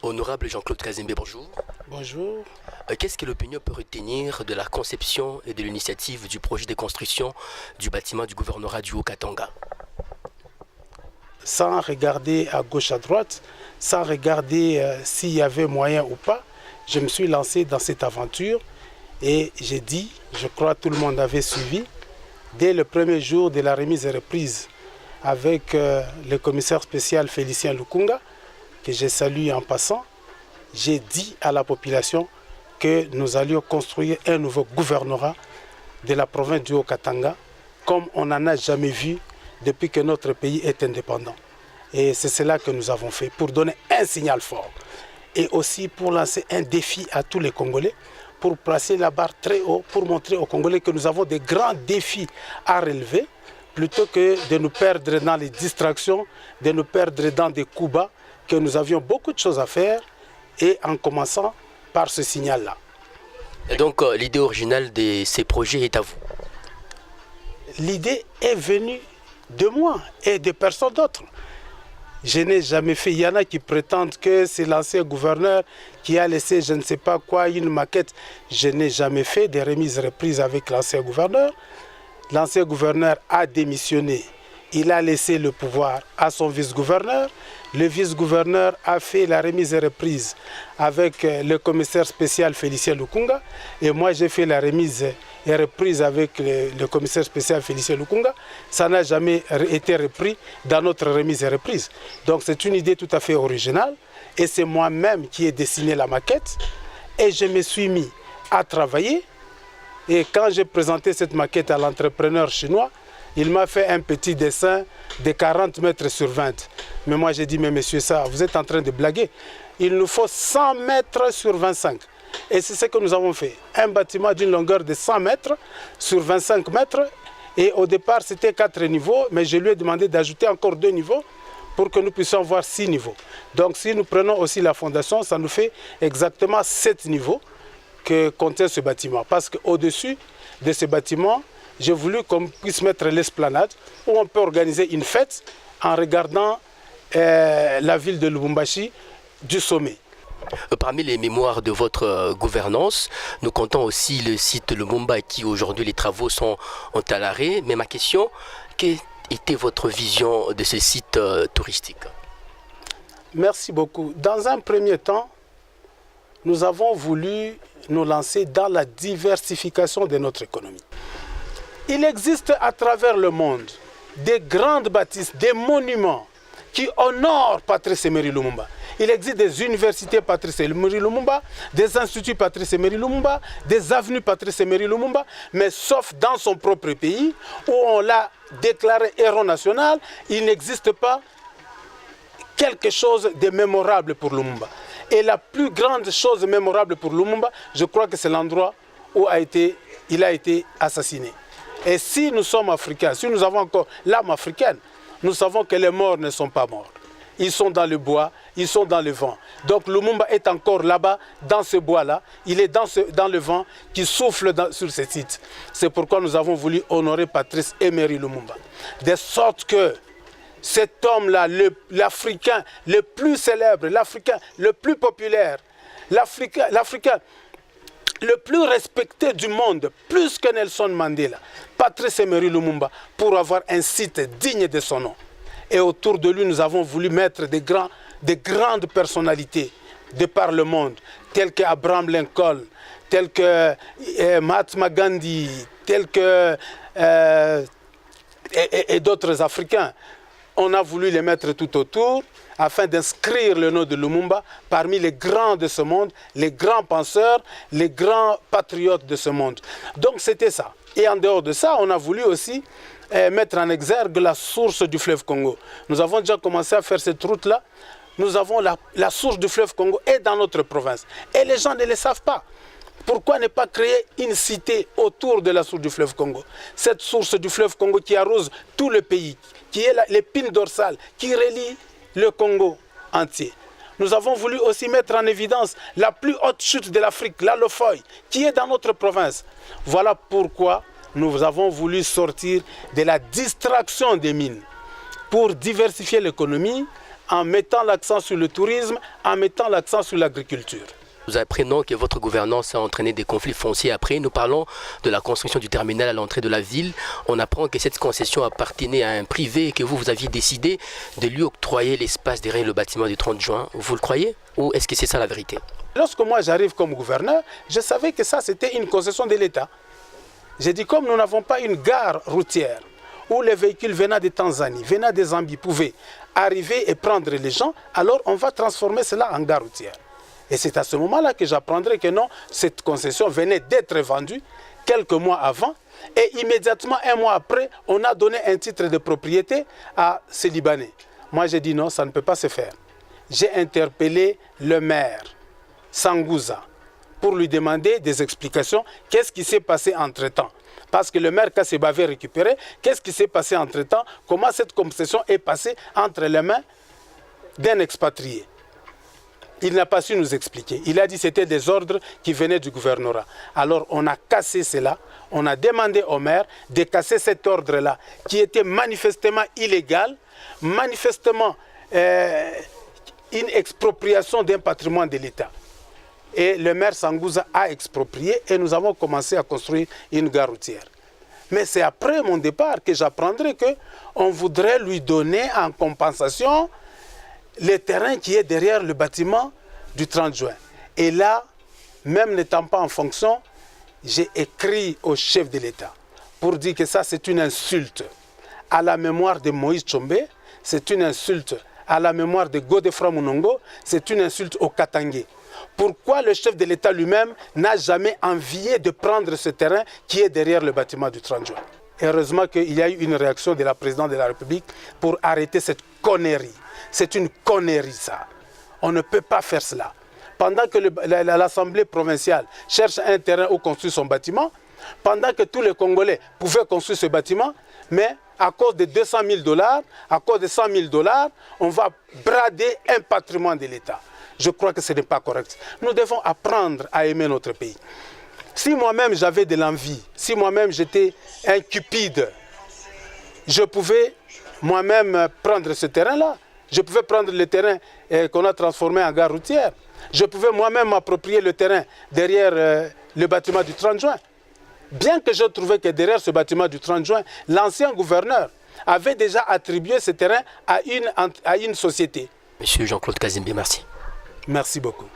Honorable Jean-Claude Kazembe, bonjour. Bonjour. Qu'est-ce que l'opinion peut retenir de la conception et de l'initiative du projet de construction du bâtiment du gouvernorat du Haut-Katanga? Sans regarder à gauche, à droite, sans regarder s'il y avait moyen ou pas, je me suis lancé dans cette aventure et j'ai dit, je crois que tout le monde avait suivi, dès le premier jour de la remise et reprise avec le commissaire spécial Félicien Lukunga, que je salue en passant, j'ai dit à la population que nous allions construire un nouveau gouvernorat de la province du Haut-Katanga, comme on n'en a jamais vu depuis que notre pays est indépendant. Et c'est cela que nous avons fait, pour donner un signal fort. Et aussi pour lancer un défi à tous les Congolais, pour placer la barre très haut, pour montrer aux Congolais que nous avons des grands défis à relever, plutôt que de nous perdre dans les distractions, de nous perdre dans des coups bas, que nous avions beaucoup de choses à faire, et en commençant par ce signal-là. Et donc l'idée originale de ces projets est à vous? L'idée est venue de moi et de personnes d'autres. Je n'ai jamais fait, il y en a qui prétendent que c'est l'ancien gouverneur qui a laissé je ne sais pas quoi, une maquette. Je n'ai jamais fait des remises reprises avec l'ancien gouverneur. L'ancien gouverneur a démissionné. Il a laissé le pouvoir à son vice-gouverneur. Le vice-gouverneur a fait la remise et reprise avec le commissaire spécial Félicien Lukunga. Et moi, j'ai fait la remise et reprise avec le commissaire spécial Félicien Lukunga. Ça n'a jamais été repris dans notre remise et reprise. Donc c'est une idée tout à fait originale. Et c'est moi-même qui ai dessiné la maquette. Et je me suis mis à travailler. Et quand j'ai présenté cette maquette à l'entrepreneur chinois, il m'a fait un petit dessin de 40 mètres sur 20. Mais moi j'ai dit, mais monsieur, ça, vous êtes en train de blaguer. Il nous faut 100 mètres sur 25. Et c'est ce que nous avons fait. Un bâtiment d'une longueur de 100 mètres sur 25 mètres. Et au départ, c'était 4 niveaux, mais je lui ai demandé d'ajouter encore 2 niveaux pour que nous puissions avoir 6 niveaux. Donc si nous prenons aussi la fondation, ça nous fait exactement 7 niveaux que contient ce bâtiment. Parce qu'au-dessus de ce bâtiment, j'ai voulu qu'on puisse mettre l'esplanade où on peut organiser une fête en regardant la ville de Lubumbashi du sommet. Parmi les mémoires de votre gouvernance, nous comptons aussi le site Lumumba qui aujourd'hui les travaux sont à l'arrêt. Mais ma question, quelle était votre vision de ce site touristique? Merci beaucoup. Dans un premier temps, nous avons voulu nous lancer dans la diversification de notre économie. Il existe à travers le monde des grandes bâtisses, des monuments qui honorent Patrice Emery Lumumba. Il existe des universités Patrice Emery Lumumba, des instituts Patrice Emery Lumumba, des avenues Patrice Emery Lumumba, mais sauf dans son propre pays où on l'a déclaré héros national, il n'existe pas quelque chose de mémorable pour Lumumba. Et la plus grande chose mémorable pour Lumumba, je crois que c'est l'endroit où il a été assassiné. Et si nous sommes africains, si nous avons encore l'âme africaine, nous savons que les morts ne sont pas morts. Ils sont dans le bois, ils sont dans le vent. Donc Lumumba est encore là-bas, dans ce bois-là. Il est dans le vent qui souffle sur ce site. C'est pourquoi nous avons voulu honorer Patrice Emery Lumumba. De sorte que cet homme-là, l'Africain le plus célèbre, l'Africain le plus populaire, l'Africain le plus respecté du monde, plus que Nelson Mandela, Patrice Emery Lumumba, pour avoir un site digne de son nom. Et autour de lui, nous avons voulu mettre des grandes personnalités de par le monde, telles que Abraham Lincoln, telles que Mahatma Gandhi, telles que et d'autres Africains. On a voulu les mettre tout autour afin d'inscrire le nom de Lumumba parmi les grands de ce monde, les grands penseurs, les grands patriotes de ce monde. Donc c'était ça. Et en dehors de ça, on a voulu aussi mettre en exergue la source du fleuve Congo. Nous avons déjà commencé à faire cette route-là. Nous avons la source du fleuve Congo est dans notre province. Et les gens ne le savent pas. Pourquoi ne pas créer une cité autour de la source du fleuve Congo? Cette source du fleuve Congo qui arrose tout le pays, qui est l'épine dorsale, qui relie le Congo entier. Nous avons voulu aussi mettre en évidence la plus haute chute de l'Afrique, la Lofoy, qui est dans notre province. Voilà pourquoi nous avons voulu sortir de la distraction des mines pour diversifier l'économie en mettant l'accent sur le tourisme, en mettant l'accent sur l'agriculture. Nous apprenons que votre gouvernance a entraîné des conflits fonciers. Après, nous parlons de la construction du terminal à l'entrée de la ville. On apprend que cette concession appartenait à un privé et que vous aviez décidé de lui octroyer l'espace derrière le bâtiment du 30 juin. Vous le croyez ou est-ce que c'est ça la vérité? Lorsque moi j'arrive comme gouverneur, je savais que ça c'était une concession de l'État. J'ai dit comme nous n'avons pas une gare routière où les véhicules venant de Tanzanie, venant des Zambie pouvaient arriver et prendre les gens, alors on va transformer cela en gare routière. Et c'est à ce moment-là que j'apprendrai que non, cette concession venait d'être vendue quelques mois avant. Et immédiatement, un mois après, on a donné un titre de propriété à ces Libanais. Moi, j'ai dit non, ça ne peut pas se faire. J'ai interpellé le maire, Sangouza, pour lui demander des explications. Qu'est-ce qui s'est passé entre-temps? Parce que le maire Kasseba avait récupéré. Qu'est-ce qui s'est passé entre-temps? Comment cette concession est passée entre les mains d'un expatrié? Il n'a pas su nous expliquer. Il a dit que c'était des ordres qui venaient du gouvernorat. Alors on a cassé cela. On a demandé au maire de casser cet ordre-là, qui était manifestement illégal, manifestement une expropriation d'un patrimoine de l'État. Et le maire Sangouza a exproprié et nous avons commencé à construire une gare routière. Mais c'est après mon départ que j'apprendrai qu'on voudrait lui donner en compensation le terrain qui est derrière le bâtiment du 30 juin. Et là, même n'étant pas en fonction, j'ai écrit au chef de l'État pour dire que ça c'est une insulte à la mémoire de Moïse Tshombe, c'est une insulte à la mémoire de Godefroid Munongo, c'est une insulte au Katangé. Pourquoi le chef de l'État lui-même n'a jamais envié de prendre ce terrain qui est derrière le bâtiment du 30 juin? Heureusement qu'il y a eu une réaction de la présidente de la République pour arrêter cette connerie. C'est une connerie ça. On ne peut pas faire cela. Pendant que l'Assemblée provinciale cherche un terrain où construire son bâtiment, pendant que tous les Congolais pouvaient construire ce bâtiment, mais à cause de 200 000 $, à cause de 100 000 $, on va brader un patrimoine de l'État. Je crois que ce n'est pas correct. Nous devons apprendre à aimer notre pays. Si moi-même j'avais de l'envie, si moi-même j'étais un cupide, je pouvais moi-même prendre ce terrain-là. Je pouvais prendre le terrain qu'on a transformé en gare routière. Je pouvais moi-même m'approprier le terrain derrière le bâtiment du 30 juin. Bien que je trouvais que derrière ce bâtiment du 30 juin, l'ancien gouverneur avait déjà attribué ce terrain à une société. Monsieur Jean-Claude Kazembe, merci. Merci beaucoup.